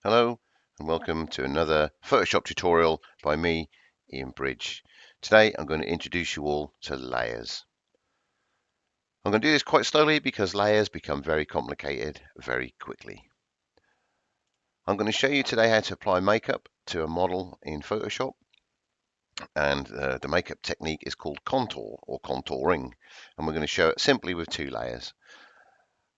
Hello and welcome to another Photoshop tutorial by me, Ian Bridge. Today I'm going to introduce you all to layers. I'm going to do this quite slowly because layers become very complicated very quickly. I'm going to show you today how to apply makeup to a model in Photoshop, and the makeup technique is called contour or contouring, and we're going to show it simply with two layers.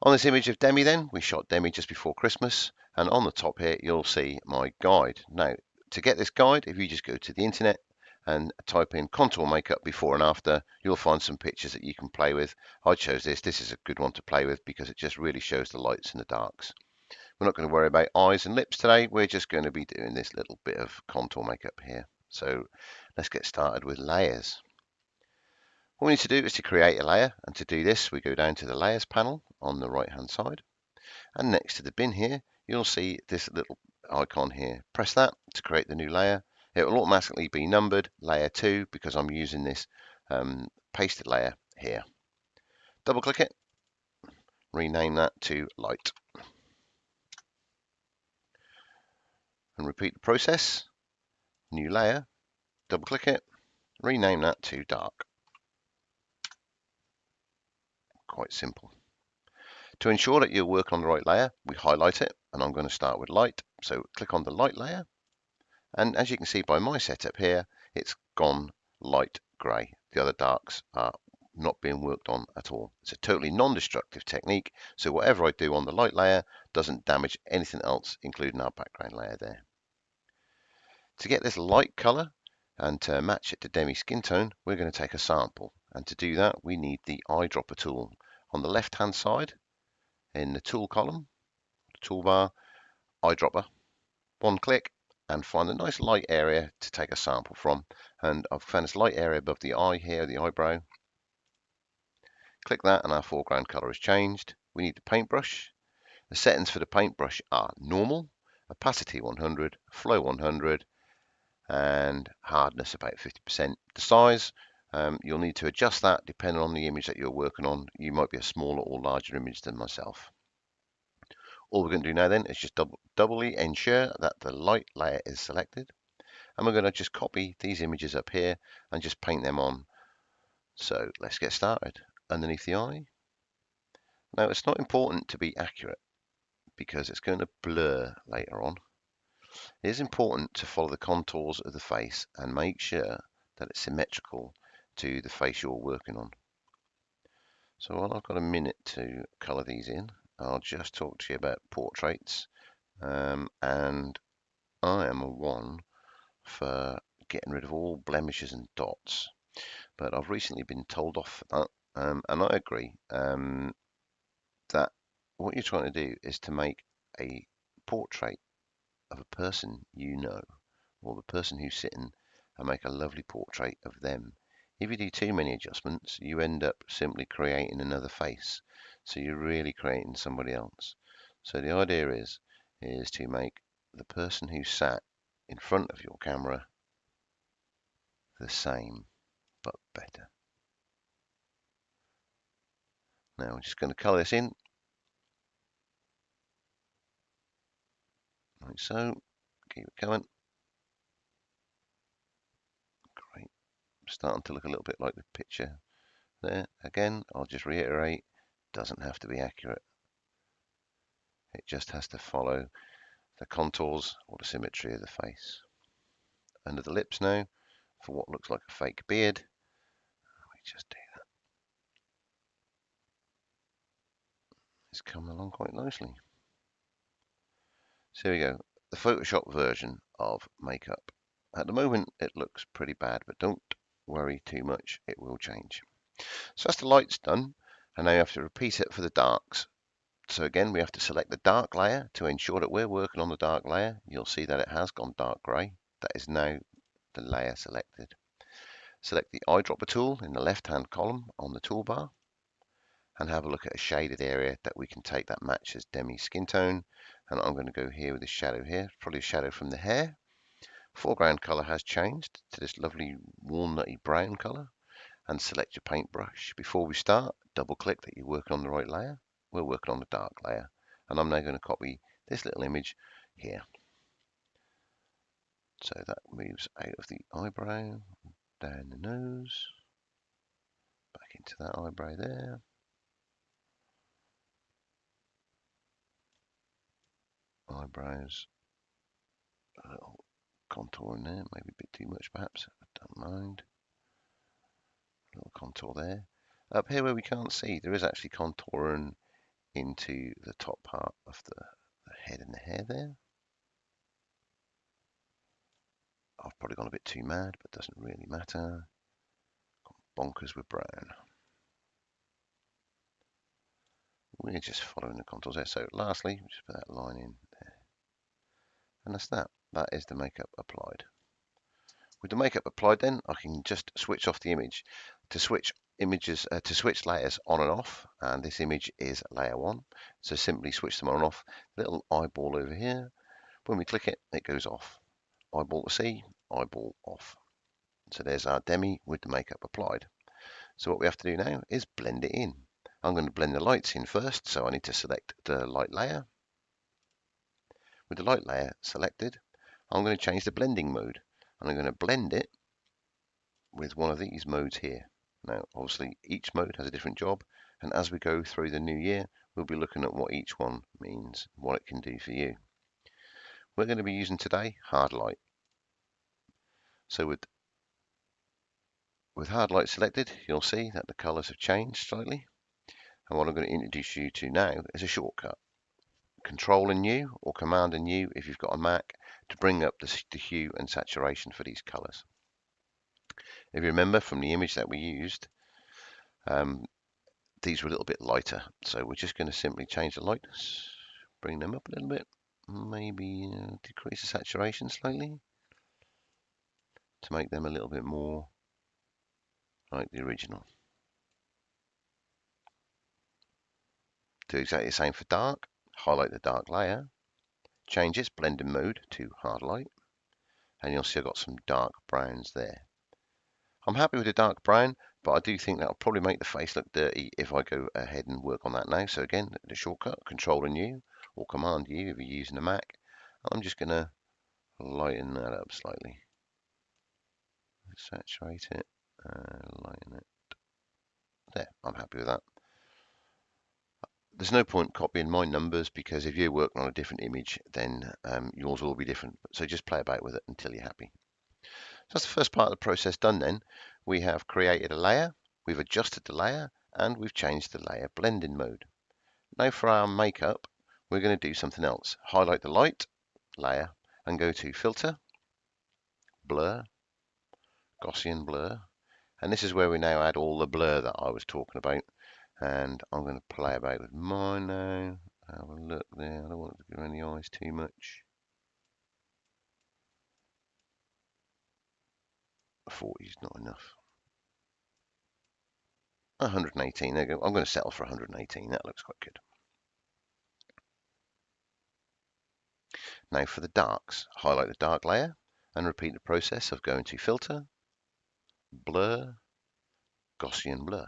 On this image of Demi then, we shot Demi just before Christmas, and on the top here you'll see my guide. Now, to get this guide, if you just go to the internet and type in contour makeup before and after, you'll find some pictures that you can play with. I chose this. This is a good one to play with because it just really shows the lights and the darks. We're not going to worry about eyes and lips today. We're just going to be doing this little bit of contour makeup here. So let's get started with layers. What we need to do is to create a layer, and to do this we go down to the layers panel on the right hand side, and next to the bin here you'll see this little icon here. Press that to create the new layer. It will automatically be numbered layer 2 because I'm using this pasted layer here. Double click it, rename that to light, and repeat the process. New layer, double click it, rename that to dark. Quite simple. To ensure that you're working on the right layer, we highlight it, and I'm going to start with light. So click on the light layer, and as you can see by my setup here, it's gone light grey. The other darks are not being worked on at all. It's a totally non-destructive technique, so whatever I do on the light layer doesn't damage anything else, including our background layer there. To get this light color and to match it to Demi's skin tone, we're going to take a sample, and to do that we need the eyedropper tool. On the left hand side in the tool column, the toolbar, eyedropper, one click, and find a nice light area to take a sample from. And I've found this light area above the eye here, the eyebrow. Click that and our foreground color has changed. We need the paintbrush. The settings for the paintbrush are normal, opacity 100, flow 100, and hardness about 50%. The size, you'll need to adjust that depending on the image that you're working on. You might be a smaller or larger image than myself. All we're going to do now then is just doubly ensure that the light layer is selected, and we're going to just copy these images up here and just paint them on. So let's get started. Underneath the eye. Now it's not important to be accurate because it's going to blur later on. It is important to follow the contours of the face and make sure that it's symmetrical to the face you're working on. So while I've got a minute to colour these in, I'll just talk to you about portraits, and I am a one for getting rid of all blemishes and dots, but I've recently been told off for that, and I agree that what you're trying to do is to make a portrait of a person you know, or the person who's sitting, and make a lovely portrait of them. If you do too many adjustments, you end up simply creating another face, so you're really creating somebody else. So the idea is to make the person who sat in front of your camera the same, but better. Now I'm just going to colour this in, like so. Keep it coming. Great. Starting to look a little bit like the picture there. Again, I'll just reiterate, doesn't have to be accurate. It just has to follow the contours or the symmetry of the face. Under the lips now, for what looks like a fake beard, we just do that. It's coming along quite nicely. So here we go, the Photoshop version of makeup. At the moment it looks pretty bad, but don't worry too much, it will change. So that's the lights done, and now you have to repeat it for the darks. So again, we have to select the dark layer to ensure that we're working on the dark layer. You'll see that it has gone dark grey. That is now the layer selected. Select the eyedropper tool in the left-hand column on the toolbar, and have a look at a shaded area that we can take that matches Demi's skin tone. And I'm going to go here with a shadow here, probably a shadow from the hair. Foreground color has changed to this lovely walnutty brown color, and select your paintbrush. Before we start, double click that you're working on the right layer. We're working on the dark layer, and I'm now going to copy this little image here. So that moves out of the eyebrow, down the nose, back into that eyebrow there. Eyebrows, a little contour in there, maybe a bit too much perhaps, I don't mind. A little contour there. Up here where we can't see, there is actually contouring into the top part of the head and the hair there. I've probably gone a bit too mad, but doesn't really matter. Gone bonkers with brown. We're just following the contours there. So lastly, just put that line in there. And that's that. That is the makeup applied. With the makeup applied then, I can just switch off the image to switch images, to switch layers on and off. And this image is layer 1. So simply switch them on and off. Little eyeball over here. When we click it, it goes off. Eyeball to see, eyeball off. So there's our demi with the makeup applied. So what we have to do now is blend it in. I'm going to blend the lights in first, so I need to select the light layer. With the light layer selected, I'm going to change the blending mode, and I'm going to blend it with one of these modes here. Now, obviously, each mode has a different job, and as we go through the new year, we'll be looking at what each one means, what it can do for you. We're going to be using today hard light. So with hard light selected, you'll see that the colors have changed slightly. And what I'm going to introduce you to now is a shortcut. Control and U or Command and U if you've got a Mac to bring up the hue and saturation for these colors. If you remember from the image that we used, these were a little bit lighter. So we're just going to simply change the lightness, bring them up a little bit, maybe decrease the saturation slightly to make them a little bit more like the original. Do exactly the same for dark. Highlight the dark layer, change its blending mode to hard light, and you'll see I've got some dark browns there. I'm happy with the dark brown, but I do think that'll probably make the face look dirty if I go ahead and work on that now. So again, the shortcut, Control and U or Command U if you're using a Mac. I'm just going to lighten that up slightly. Saturate it, lighten it. There, I'm happy with that. There's no point copying my numbers because if you're working on a different image, then yours will be different. So just play about with it until you're happy. So that's the first part of the process done then. We have created a layer, we've adjusted the layer, and we've changed the layer blending mode. Now for our makeup, we're going to do something else. Highlight the light layer and go to Filter, Blur, Gaussian Blur. And this is where we now add all the blur that I was talking about. And I'm going to play about with mine now. Have a look there. I don't want it to go around the eyes too much. 40 is not enough. 118, there you go. I'm going to settle for 118. That looks quite good. Now for the darks, highlight the dark layer and repeat the process of going to Filter, Blur, Gaussian Blur.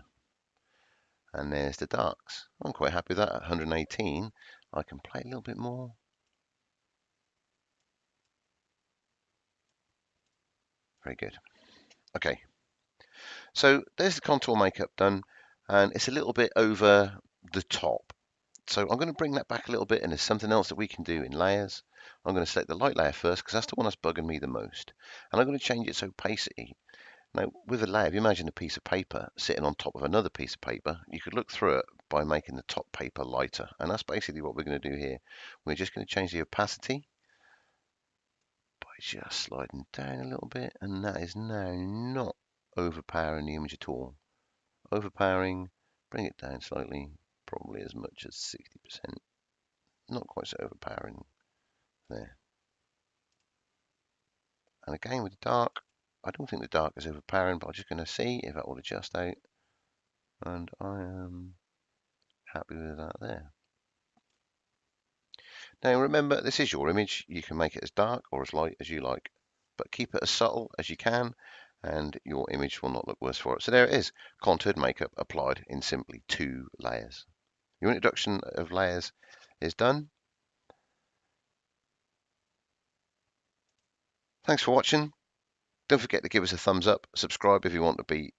And there's the darks. I'm quite happy with that. At 118, I can play a little bit more. Very good. Okay, so there's the contour makeup done, and it's a little bit over the top. So I'm going to bring that back a little bit, and there's something else that we can do in layers. I'm going to select the light layer first, because that's the one that's bugging me the most. And I'm going to change its opacity. Now, with a layer, if you imagine a piece of paper sitting on top of another piece of paper, you could look through it by making the top paper lighter. And that's basically what we're going to do here. We're just going to change the opacity by just sliding down a little bit, and that is now not overpowering the image at all. Overpowering, bring it down slightly, probably as much as 60%. Not quite so overpowering there. And again with the dark, I don't think the dark is overpowering, but I'm just going to see if that will adjust out. And I am happy with that there. Now remember, this is your image. You can make it as dark or as light as you like, but keep it as subtle as you can, and your image will not look worse for it. So there it is, contoured makeup applied in simply 2 layers. Your introduction of layers is done. Thanks for watching. Don't forget to give us a thumbs up, subscribe if you want to be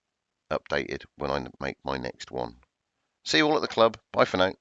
updated when I make my next one. See you all at the club. Bye for now.